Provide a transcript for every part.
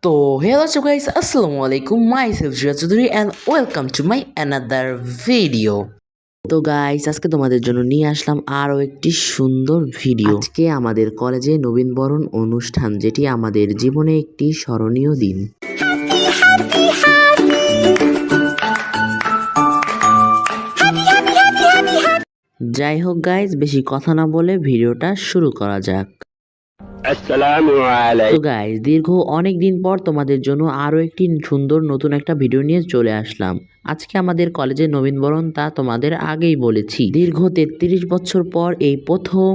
তো hello so guys, assalamu alaikum, myself Shiraj Chaudhary and welcome to my another video. তো guys, আজকে তোমাদের জন্য নিয়ে আসলাম আরো একটি সুন্দর ভিডিও। আজকে আমাদের কলেজে নবীনবরণ অনুষ্ঠান, যেটি আমাদের জীবনে একটি স্মরণীয় দিন। যাই হোক গাইস, বেশি কথা না বলে ভিডিওটা শুরু করা যাক। তো গাইস, দীর্ঘ অনেক দিন পর তোমাদের জন্য আরো একটি সুন্দর নতুন একটা ভিডিও নিয়ে চলে আসলাম। আজকে আমাদের কলেজে নবীনবরণ, তা তোমাদের আগেই বলেছি। দীর্ঘ 33 বছর পর এই প্রথম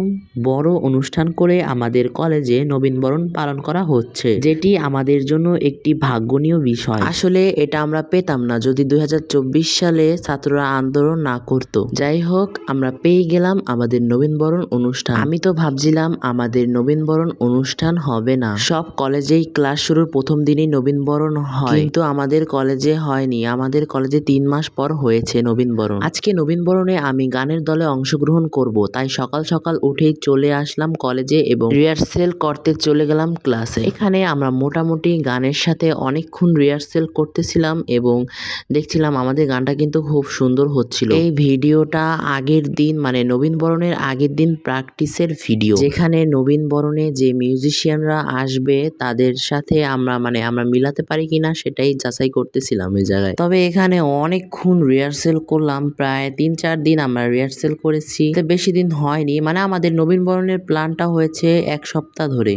বড় অনুষ্ঠান করে আমাদের কলেজে নবীনবরণ পালন করা হচ্ছে, যেটি আমাদের জন্য একটি ভাগ্যনীয় বিষয়। আসলে এটা আমরা পেতাম না যদি 2024 সালে ছাত্ররা আন্দোলন না করত। যাই হোক, আমরা পেয়ে গেলাম আমাদের নবীনবরণ অনুষ্ঠান। আমি তো ভাবছিলাম আমাদের নবীনবরণ অনুষ্ঠান হবে না, সব কলেজেই ক্লাস শুরুর প্রথম দিনই নবীনবরণ হয়, কিন্তু আমাদের কলেজে হয়নি। আমাদের কলেজে 3 মাস পর হয়েছে নবীনবরণ। আজকে নবীনবরণে আমি গানের দলে অংশগ্রহণ করব, তাই সকাল সকাল উঠেই চলে আসলাম কলেজে এবং রিহার্সেল করতে চলে গেলাম ক্লাসে। এখানে আমরা মোটামুটি গানের সাথে অনেকক্ষণ রিহার্সেল করতেছিলাম এবং দেখছিলাম আমাদের গানটা কিন্তু খুব সুন্দর হচ্ছিল। এই ভিডিওটা আগের দিন, মানে নবীনবরণের আগের দিন প্র্যাকটিসের ভিডিও, যেখানে নবীনবরণে যে মিউজিশিয়ানরা আসবে তাদের সাথে আমরা মিলাতে পারি কিনা সেটাই যাচাই করতেছিলাম এই জায়গায়। তবে এখানে অনেকক্ষণ রিহার্সেল করলাম, প্রায় 3-4 দিন আমরা রিহার্সেল করেছি। বেশি দিন হয়নি, মানে আমাদের নবীনবরণের প্ল্যানটা হয়েছে 1 সপ্তাহ ধরে।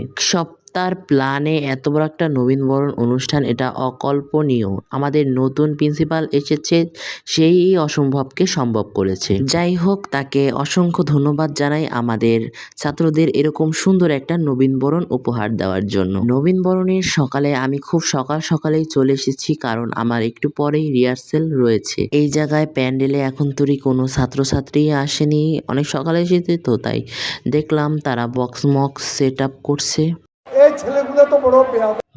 তার প্ল্যানে এত বড় একটা নবীনবরণ অনুষ্ঠান, এটা অকল্পনীয়। আমাদের নতুন প্রিন্সিপাল এসেছে, সেই অসম্ভবকে সম্ভব করেছে। যাই হোক, তাকে অসংখ্য ধন্যবাদ জানাই আমাদের ছাত্রদের এরকম সুন্দর একটা নবীনবরণ উপহার দেওয়ার জন্য। নবীনবরণের সকালে আমি খুব সকালেই চলে এসেছি, কারণ আমার একটু পরেই রিহার্সেল রয়েছে। এই জায়গায় প্যান্ডেলে এখন তৈরি কোনো ছাত্রছাত্রী আসেনি, অনেক সকালে এসেছে তো, তাই দেখলাম তারা বক্স সেট আপ করছে।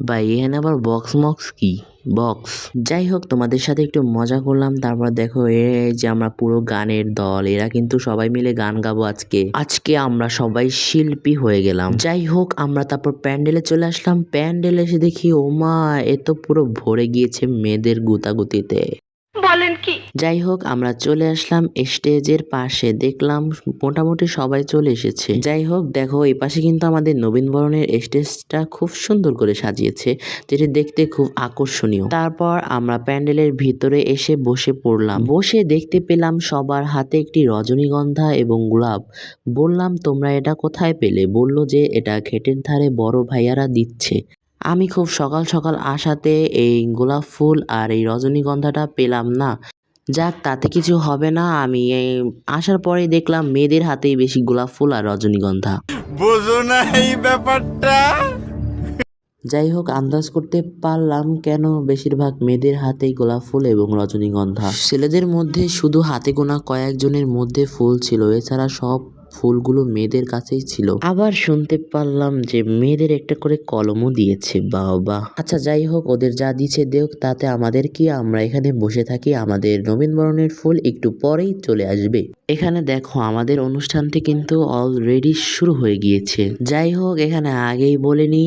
ভাই, এখানে আবার বক্স কি বক্স? যাই হোক, তোমাদের সাথে একটু মজা করলাম। তারপর দেখো, এই যে আমরা পুরো গানের দল, এরা কিন্তু সবাই মিলে গান গাবো আজকে আমরা সবাই শিল্পী হয়ে গেলাম। যাই হোক, আমরা তারপর প্যান্ডেলে চলে আসলাম। প্যান্ডেলে এসে দেখি, ও মা, এ তো পুরো ভরে গিয়েছে মেয়েদের গুতাগুতিতে। বলেন কি? যাই হোক, আমরা চলে আসলাম স্টেজের পাশে, দেখলাম মোটামুটি সবাই চলে এসেছে। যাই হোক, দেখো এই পাশে কিন্তু আমাদের নবীনবরণের স্টেজটা খুব সুন্দর করে সাজিয়েছে, যেটি দেখতে খুব আকর্ষণীয়। তারপর আমরা প্যান্ডেলের ভিতরে এসে বসে পড়লাম। বসে দেখতে পেলাম সবার হাতে একটি রজনীগন্ধা এবং গোলাপ। বললাম, তোমরা এটা কোথায় পেলে? বলল যে এটা ঘেটের ধারে বড় ভাইয়ারা দিচ্ছে। আমি খুব সকাল আসাতে এই গোলাপ ফুল আর এই রজনীগন্ধাটা পেলাম না। যাক, তাতে কিছু হবে না। আমি আসার পরেই দেখলাম মেয়েদের হাতেই বেশি গোলাপ ফুল আর রজনীগন্ধা। বোঝো না এই ব্যাপারটা? যাই হোক, আন্দাজ করতে পারলাম কেন বেশিরভাগ মেয়েদের হাতেই গোলাপ ফুল এবং রজনীগন্ধা। ছেলেদের মধ্যে শুধু হাতে গোনা কয়েকজনের মধ্যে ফুল ছিল, এছাড়া সব ফুলগুলো মেয়েদের কাছেই ছিল। আবার শুনতে পারলাম যে মেয়েদের একটা করে কলমও দিয়েছে। বাবা, আচ্ছা যাই হোক, ওদের যা দিচ্ছে দেখ, তাতে আমাদের কি? আমরা এখানে বসে থাকি, আমাদের নবীনবরণের ফুল একটু পরেই চলে আসবে। এখানে দেখো, আমাদের অনুষ্ঠানটি কিন্তু অলরেডি শুরু হয়ে গিয়েছে। যাই হোক, এখানে আগেই বলে নি,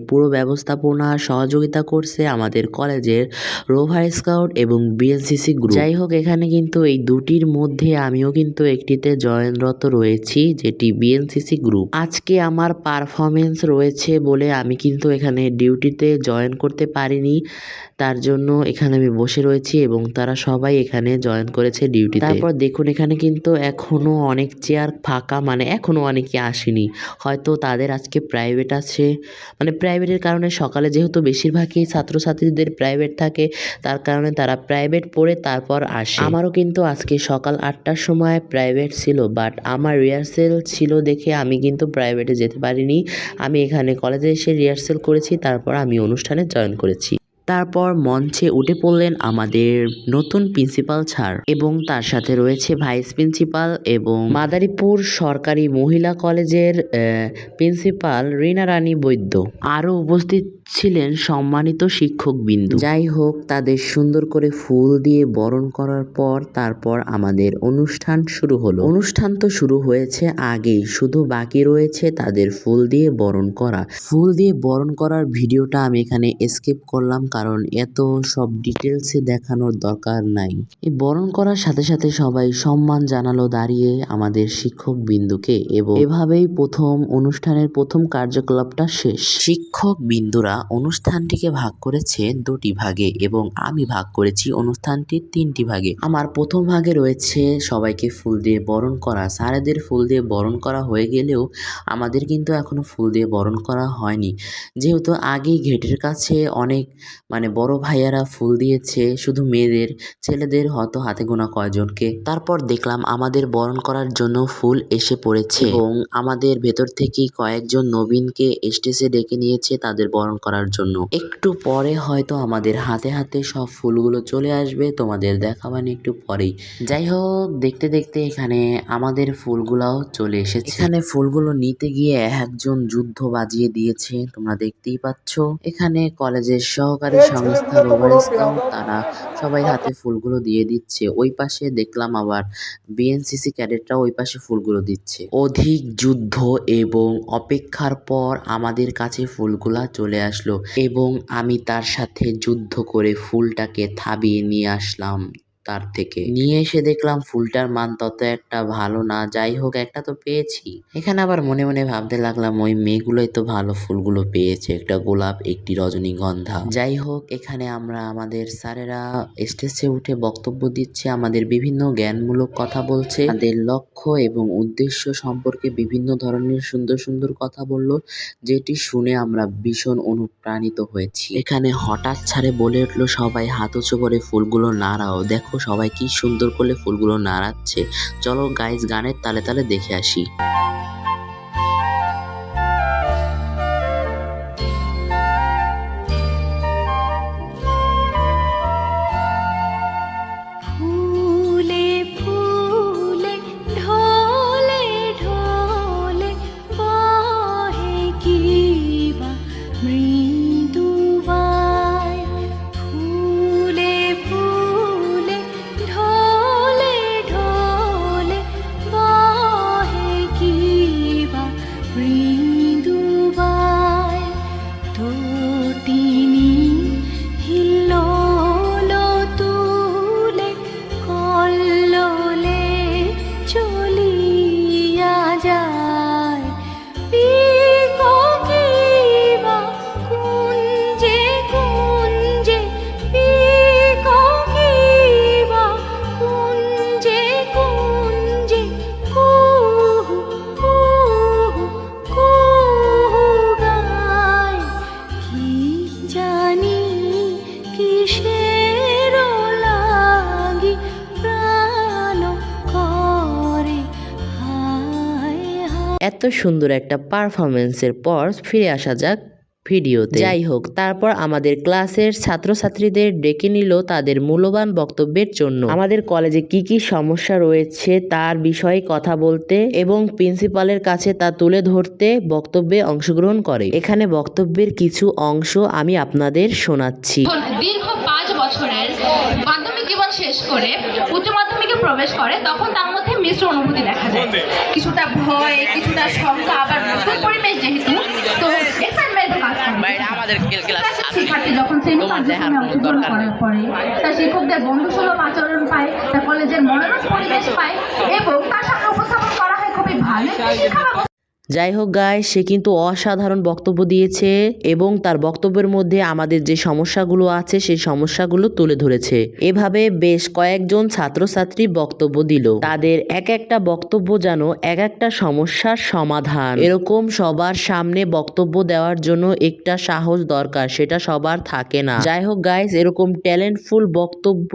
পুরো ব্যবস্থাপনা সহযোগিতা করছে আমাদের কলেজের রোভার স্কাউট এবং বিএনসিসি গ্রুপ। যাই হোক, এখানে কিন্তু এই দুটির মধ্যে আমিও কিন্তু একটিতে জয়েনরত রয়েছি, যেটি বিএনসিসি গ্রুপ। আজকে আমার পারফরমেন্স রয়েছে বলে আমি কিন্তু এখানে ডিউটিতে জয়েন করতে পারিনি, তার জন্য এখানে আমি বসে রয়েছি এবং তারা সবাই এখানে জয়েন করেছে ডিউটিতে। তারপর দেখুন, এখানে কিন্তু এখনো অনেক চেয়ার ফাঁকা, মানে এখনো অনেকে আসেনি, হয়তো তাদের আজকে প্রাইভেট আছে। মানে প্রাইভেটের কারণে সকালে যেহেতু বেশিরভাগই ছাত্রছাত্রীদের প্রাইভেট থাকে, তার কারণে তারা প্রাইভেট পড়ে তারপর আসে। আমারও কিন্তু আজকে সকাল 8টার সময় প্রাইভেট ছিল, বাট আমার রিহার্সেল ছিল দেখে আমি কিন্তু প্রাইভেটে যেতে পারিনি। আমি এখানে কলেজে এসে রিহার্সেল করেছি, তারপর আমি অনুষ্ঠানে জয়েন করেছি। তারপর মঞ্চে উঠে পড়লেন আমাদের নতুন প্রিন্সিপাল স্যার এবং তার সাথে রয়েছে ভাইস প্রিন্সিপাল এবং মাদারীপুর সরকারি মহিলা কলেজের প্রিন্সিপাল রিনা রানী বৈদ্য। আরও উপস্থিত ছিলেন সম্মানিত শিক্ষক বিন্দু। যাই হোক, তাদের সুন্দর করে ফুল দিয়ে বরণ করার পর তারপর আমাদের অনুষ্ঠান শুরু হলো। অনুষ্ঠান তো শুরু হয়েছে আগেই, শুধু বাকি রয়েছে তাদের ফুল দিয়ে বরণ করা। ফুল দিয়ে বরণ করার ভিডিওটা আমি এখানে স্কিপ করলাম, কারণ এত সব ডিটেলসে দেখানোর দরকার নাই। এই বরণ করার সাথে সাথে সবাই সম্মান জানালো দাঁড়িয়ে আমাদের শিক্ষক বিন্দুকে এবং এভাবেই অনুষ্ঠানের প্রথম কার্যকলাপটা শেষ। শিক্ষক বিন্দুরা অনুষ্ঠানটিকে ভাগ করেছে দুটি ভাগে এবং আমি ভাগ করেছি অনুষ্ঠানটি তিনটি ভাগে। আমার প্রথম ভাগে রয়েছে সবাইকে ফুল দিয়ে বরণ করা। স্যারেদের ফুল দিয়ে বরণ করা হয়ে গেলেও আমাদের কিন্তু এখনো ফুল দিয়ে বরণ করা হয়নি, যেহেতু আগেই গেটের কাছে অনেক বড় ভাইয়ারা ফুল দিয়েছে, শুধু মেয়েদের, ছেলেদের হয়তো হাতে গোনা কয়জনকে। তারপর দেখলাম আমাদের বরণ করার জন্য ফুল এসে পড়েছে এবং আমাদের ভেতর থেকেই কয়েকজন নবীনকে স্টেজে ডেকে নিয়েছে তাদের বরণ করার জন্য। একটু পরে হয়তো আমাদের হাতে হাতে সব ফুলগুলো চলে আসবে, তোমাদের দেখাবানি একটু পরেই। যাই হোক, দেখতে দেখতে এখানে আমাদের ফুলগুলাও চলে এসেছে। এখানে ফুলগুলো নিতে গিয়ে একজন যুদ্ধ বাজিয়ে দিয়েছে, তোমরা দেখতেই পাচ্ছ। এখানে কলেজের সহকারী সংস্থা রোভাইস্কাউট তারা সবাই হাতে ফুলগুলো দিয়ে দিচ্ছে। ওই পাশে দেখলাম আবার বিএনসিসি ক্যাডেটরা ওই পাশে ফুলগুলো দিচ্ছে। অধিক যুদ্ধ এবং অপেক্ষার পর আমাদের কাছে ফুলগুলা চলে আসলো এবং আমি তার সাথে যুদ্ধ করে ফুলটাকে থাবিয়ে নিয়ে আসলাম। তার থেকে নিয়ে এসে দেখলাম ফুলটার মান তত একটা ভালো না। যাই হোক, একটা তো পেয়েছি। এখানে আবার মনে মনে ভাবতে লাগলাম ওই মেয়েগুলোই তো ভালো ফুলগুলো পেয়েছে, একটা গোলাপ, একটি রজনীগন্ধা। যাই হোক, এখানে আমরা আমাদের স্যারেরা স্টেজে উঠে বক্তব্য দিচ্ছে, আমাদের বিভিন্ন জ্ঞানমূলক কথা বলছে, তাদের লক্ষ্য এবং উদ্দেশ্য সম্পর্কে বিভিন্ন ধরনের সুন্দর সুন্দর কথা বলল, যেটি শুনে আমরা ভীষণ অনুপ্রাণিত হয়েছি। এখানে হঠাৎ ছাড়ে বলে উঠলো, সবাই হাত উঁচু করে ফুলগুলো নাড়াও। দেখো সবাই কি সুন্দর করে ফুলগুলো নাড়াচ্ছে। চলো গাইজ, গানের তালে তালে দেখে আসি। এত সুন্দর একটা পারফরমেন্সের পর ফিরে আসা যাক ভিডিওতে। যাই হোক, তারপর আমাদের ক্লাসের ছাত্রছাত্রীদের ডেকে নিল তাদের মূল্যবান বক্তব্যের জন্য। আমাদের কলেজে কি কি সমস্যা রয়েছে তার বিষয়ে কথা বলতে এবং প্রিন্সিপালের কাছে তা তুলে ধরতে বক্তব্যে অংশগ্রহণ করে। এখানে বক্তব্যের কিছু অংশ আমি আপনাদের শোনাচ্ছি। দীর্ঘ 5 বছরের মাধ্যমিক জীবন শেষ করে উচ্চ মাধ্যমিকে প্রবেশ করে, তখন তার মধ্যে মিশ্র অনুভূতি দেখা যায়। কিছুটা ভয়, কিছুটা শঙ্কা, আবার নতুন পরিবেশ যেহেতু, তো এক্সাইটমেন্ট কাজ করে। শিক্ষার্থী যখন শ্রেণী কার্যক্রমে অংশগ্রহণ করার পরে তার শিক্ষকদের বন্ধুসুলভ আচরণ পায়, তার কলেজের মনোরম পরিবেশ পায় এবং তার সামনে উপস্থাপন করা হয় খুবই ভালো শিক্ষা ব্যবস্থা। যাই হোক গাইস, সে কিন্তু অসাধারণ বক্তব্য দিয়েছে এবং তার বক্তব্যের মধ্যে আমাদের যে সমস্যাগুলো আছে সেই সমস্যাগুলো তুলে ধরেছে। এভাবে বেশ কয়েকজন ছাত্রছাত্রী বক্তব্য দিল, তাদের এক একটা বক্তব্য যেন এক একটা সমস্যার সমাধান। এরকম সবার সামনে বক্তব্য দেওয়ার জন্য একটা সাহস দরকার, সেটা সবার থাকে না। যাই হোক গাইস, এরকম ট্যালেন্টফুল বক্তব্য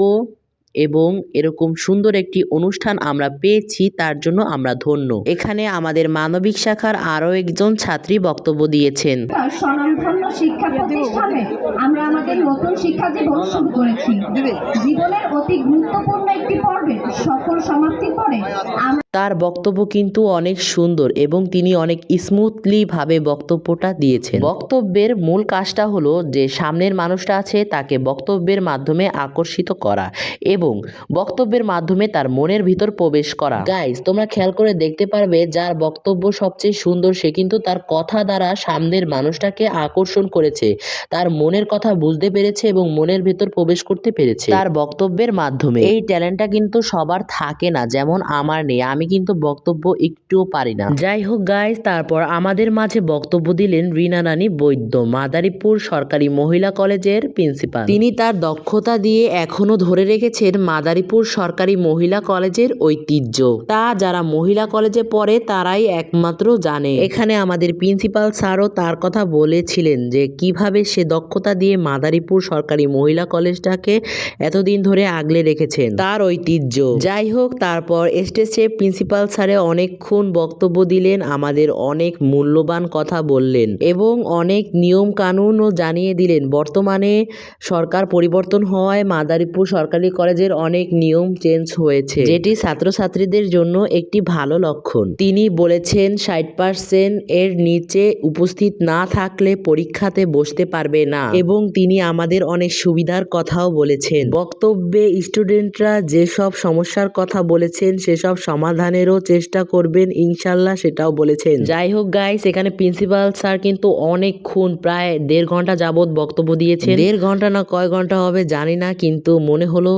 এবং এরকম সুন্দর একটি অনুষ্ঠান আমরা পেয়েছি, তার জন্য আমরা ধন্য। এখানে আমাদের মানবিক শাখার আরও একজন ছাত্রী বক্তব্য দিয়েছেন। স্বনামধন্য শিক্ষা প্রতিষ্ঠানে আমরা আমাদের নতুন শিক্ষা জীবন শুরু করেছি। জীবনের অতি গুরুত্বপূর্ণ একটি পর্বের সফল সমাপ্তির পরে তার বক্তব্য কিন্তু অনেক সুন্দর এবং তিনি অনেক স্মুথলি ভাবে বক্তব্যটা দিয়েছেন। বক্তব্যের মূল কাজটা হলো যে সামনের মানুষটা আছে তাকে বক্তব্যের মাধ্যমে আকর্ষিত করা এবং বক্তব্যের মাধ্যমে তার মনের ভিতর প্রবেশ করা। গাইস, তোমরা খেয়াল করে দেখতে পারবে যার বক্তব্য সবচেয়ে সুন্দর সে কিন্তু তার কথা দ্বারা সামনের মানুষটাকে আকর্ষণ করেছে, তার মনের কথা বুঝতে পেরেছে এবং মনের ভিতর প্রবেশ করতে পেরেছে তার বক্তব্যের মাধ্যমে। এই ট্যালেন্টটা কিন্তু সবার থাকে না, যেমন আমার নেই, আমি কিন্তু বক্তব্য একটুও পারি না। যাই হোক গাইস, তারপর আমাদের মাঝে বক্তব্য দিলেন রিনা রানী বৈদ্য, মাদারীপুর সরকারি মহিলা কলেজের প্রিন্সিপাল। তিনি তার দক্ষতা দিয়ে এখনো ধরে রেখেছেন মাদারীপুর সরকারি মহিলা কলেজের ঐতিহ্য। তা যারা মহিলা কলেজে পড়ে তারাই একমাত্র জানে। এখানে আমাদের প্রিন্সিপাল স্যারও তার কথা বলেছিলেন যে কিভাবে সে দক্ষতা দিয়ে মাদারীপুর সরকারি মহিলা কলেজটাকে এতদিন ধরে আগলে রেখেছেন, তার ঐতিহ্য। যাই হোক, তারপর স্টেজে প্রিন্সিপাল স্যারে অনেকক্ষণ বক্তব্য দিলেন, আমাদের অনেক মূল্যবান কথা বললেন এবং অনেক নিয়ম কানুনও জানিয়ে দিলেন। বর্তমানে সরকার পরিবর্তন হওয়ায় মাদারীপুর সরকারি কলেজের অনেক নিয়ম চেঞ্জ হয়েছে, যেটি ছাত্রছাত্রীদের জন্য একটি ভালো লক্ষণ। তিনি বলেছেন 60% এর নিচে উপস্থিত না থাকলে পরীক্ষাতে বসতে পারবে না এবং তিনি আমাদের অনেক সুবিধার কথাও বলেছেন। বক্তব্যে স্টুডেন্টরা যেসব সমস্যার কথা বলেছেন সেসব সমাধানেরও চেষ্টা করবেন ইনশাল্লাহ, সেটাও বলেছেন। যাই হোক গাইস, এখানে প্রিন্সিপাল স্যার কিন্তু অনেকক্ষণ প্রায় 1.5 ঘন্টা যাবত বক্তব্য দিয়েছেন। 1.5 ঘন্টা না কয় ঘন্টা হবে জানি না, কিন্তু মনে হলো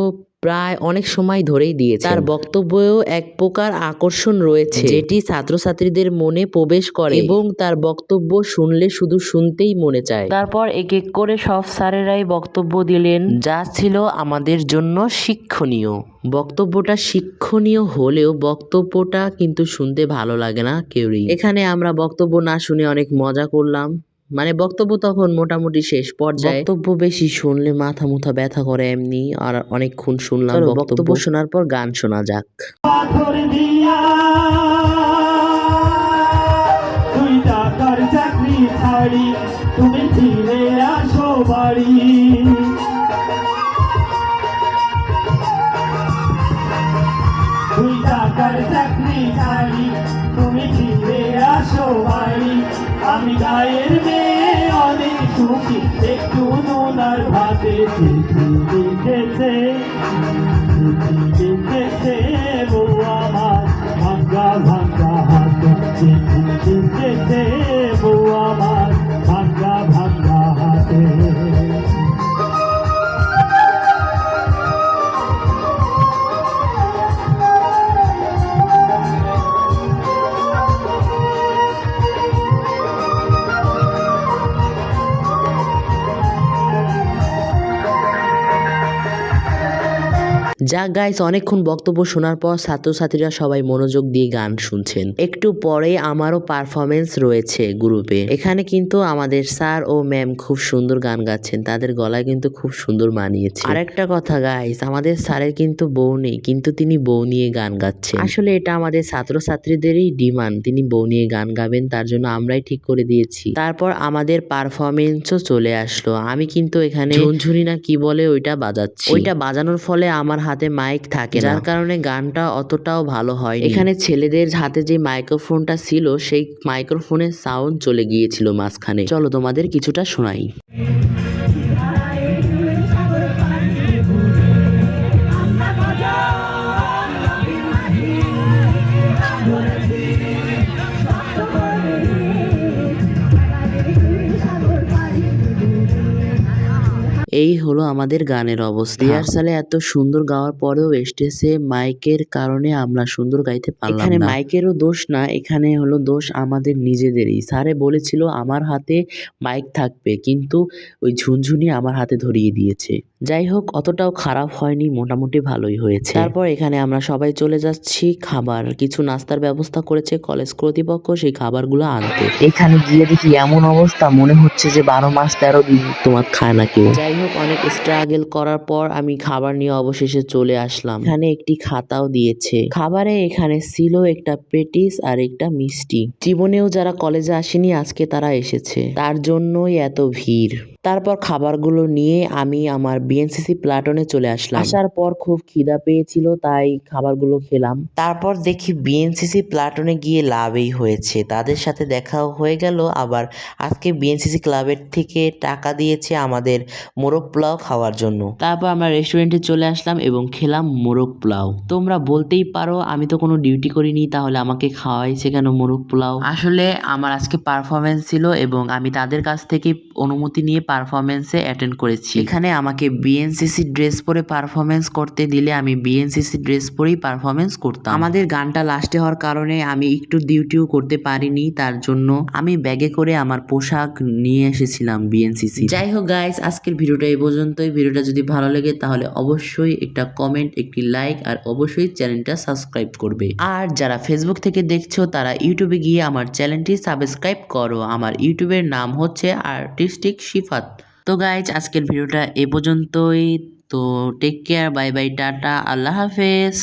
প্রায় অনেক সময় ধরেই দিয়েছে। তার বক্তব্যেও এক প্রকার আকর্ষণ রয়েছে যেটি ছাত্রছাত্রীদের মনে প্রবেশ করে এবং তার বক্তব্য শুনলে শুধু শুনতেই মনে চায়। তারপর এক এক করে সব স্যারেরাই বক্তব্য দিলেন, যা ছিল আমাদের জন্য শিক্ষণীয়। বক্তব্যটা শিক্ষণীয় হলেও বক্তব্যটা কিন্তু শুনতে ভালো লাগে না কেউই। এখানে আমরা বক্তব্য না শুনে অনেক মজা করলাম, মানে বক্তব্য তখন মোটামুটি শেষ পর্যায়ে। বক্তব্য বেশি শুনলে মাথা মুথা ব্যথা করে এমনি, আর অনেকক্ষণ শুনলাম। বক্তব্য শোনার পর গান শোনা যাক। তুমি ফিরে আসো বাড়ি, তুই টাকার চাকরি ছাড়ি, তুমি ফিরে আসো বাড়ি। আমি গায়ের মেয়ে অনেক সুখী, একটু নুনার ভাতে চিঠি লিখেছে, চিঠি লিখেছে বউ আমার ভাঙ্গা ভাঙ্গা হাতে, চিঠি লিখেছে বউ আমার ভাঙ্গা ভাঙ্গা হাতে। যা গাইস, অনেকক্ষণ বক্তব্য শোনার পর ছাত্রছাত্রীরা সবাই মনোযোগ দিয়ে গান শুনছেন। একটু পরে আমারও পারফরমেন্স রয়েছে গ্রুপে। এখানে কিন্তু আমাদের স্যার ও ম্যাম খুব সুন্দর গান গাচ্ছেন, তাদের গলায় কিন্তু খুব সুন্দর মানিয়েছে। আরেকটা কথা গাইস, আমাদের স্যারের কিন্তু বউ নেই, কিন্তু তিনি বউ নিয়ে গান গাচ্ছেন। আসলে এটা আমাদের ছাত্রছাত্রীদেরই ডিমান্ড, তিনি বউ নিয়ে গান গাবেন, তার জন্য আমরাই ঠিক করে দিয়েছি। তারপর আমাদের পারফরমেন্সও চলে আসলো। আমি কিন্তু এখানে ঝুনঝুনি না কি বলে ওইটা বাজাচ্ছি। ওইটা বাজানোর ফলে আমার হাতে মাইক থাকে, যার কারণে গানটা অতটাও ভালো হয়। এখানে ছেলেদের হাতে যে মাইক্রোফোনটা ছিল সেই মাইক্রোফোনের সাউন্ড চলে গিয়েছিল মাঝখানে। চলো তোমাদের কিছুটা শোনাই। এই হলো আমাদের গানের অবস্থা। রিহার্সালে এত সুন্দর গাওয়ার পরেও স্টেজে মাইকের কারণে আমরা সুন্দর গাইতে পারলাম না। এখানে মাইকেরও দোষ না, এখানে হলো দোষ আমাদের নিজেদেরই। স্যারে বলেছিল আমার হাতে মাইক থাকবে, কিন্তু ওই ঝুনঝুনি আমার হাতে ধরিয়ে দিয়েছে। যাই হোক, অতটাও খারাপ হয়নি, মোটামুটি ভালোই হয়েছে। তারপর এখানে আমরা সবাই চলে যাচ্ছি খাবার, কিছু নাস্তার ব্যবস্থা করেছে কলেজ কর্তৃপক্ষ সেই খাবারগুলো আনতে। এখানে গিয়ে দেখি এমন অবস্থা, মনে হচ্ছে যে 12 মাস 13 দিন তোমার খায় না কেউ। যাই হোক হোক, অনেক স্ট্রাগল করার পর আমি খাবার নিয়ে অবশেষে চলে আসলাম। এখানে একটি খাতাও দিয়েছে। খাবারে এখানে ছিল একটা পেটিস আর একটা মিষ্টি। জীবনেও যারা কলেজে আসেনি আজকে তারা এসেছে, তার জন্যই এত ভিড়। তারপর খাবারগুলো নিয়ে আমি আমার বিএনসিসি প্লাটনে চলে আসলাম। আসার পর খুব খিদা পেয়েছিল, তাই খাবারগুলো খেলাম। তারপর দেখি বিএনসিসি প্লাটনে গিয়ে লাভই হয়েছে, তাদের সাথে দেখাও হয়ে গেল। আবার আজকে বিএনসিসি ক্লাবের থেকে টাকা দিয়েছে আমাদের মোরগ পোলাও খাওয়ার জন্য। তারপর আমরা রেস্টুরেন্টে চলে আসলাম এবং খেলাম মোরগ পোলাও। তোমরা বলতেই পারো আমি তো কোনো ডিউটি করিনি, তাহলে আমাকে খাওয়াইছে কেন মোরগ পোলাও? আসলে আমার আজকে পারফরমেন্স ছিল এবং আমি তাদের কাছ থেকে অনুমতি নিয়ে পারফরমেন্সে অ্যাটেন্ড করেছি। এখানে আমাকে বিএনসিসি ড্রেস পরে পারফরমেন্স করতে দিলে আমি বিএনসিসি ড্রেস পরেই পারফরমেন্স করতাম। আমাদের গানটা লাস্টে হওয়ার কারণে আমি একটু ডিউটিও করতে পারিনি, তার জন্য আমি ব্যাগে করে আমার পোশাক নিয়ে এসেছিলাম বিএনসিসি। যাই হোক গাইস, আজকের ভিডিওটা এই পর্যন্তই। ভিডিওটা যদি ভালো লাগে তাহলে অবশ্যই একটা কমেন্ট, একটি লাইক আর অবশ্যই চ্যানেলটা সাবস্ক্রাইব করবে। আর যারা ফেসবুক থেকে দেখছো তারা ইউটিউবে গিয়ে আমার চ্যানেলটি সাবস্ক্রাইব করো। আমার ইউটিউবের নাম হচ্ছে আর্টিস্টিক শিফাত। তো গাইজ, আজকের ভিডিওটা এ পর্যন্তই। তো take care, bye bye, tata, আল্লাহ হাফেজ।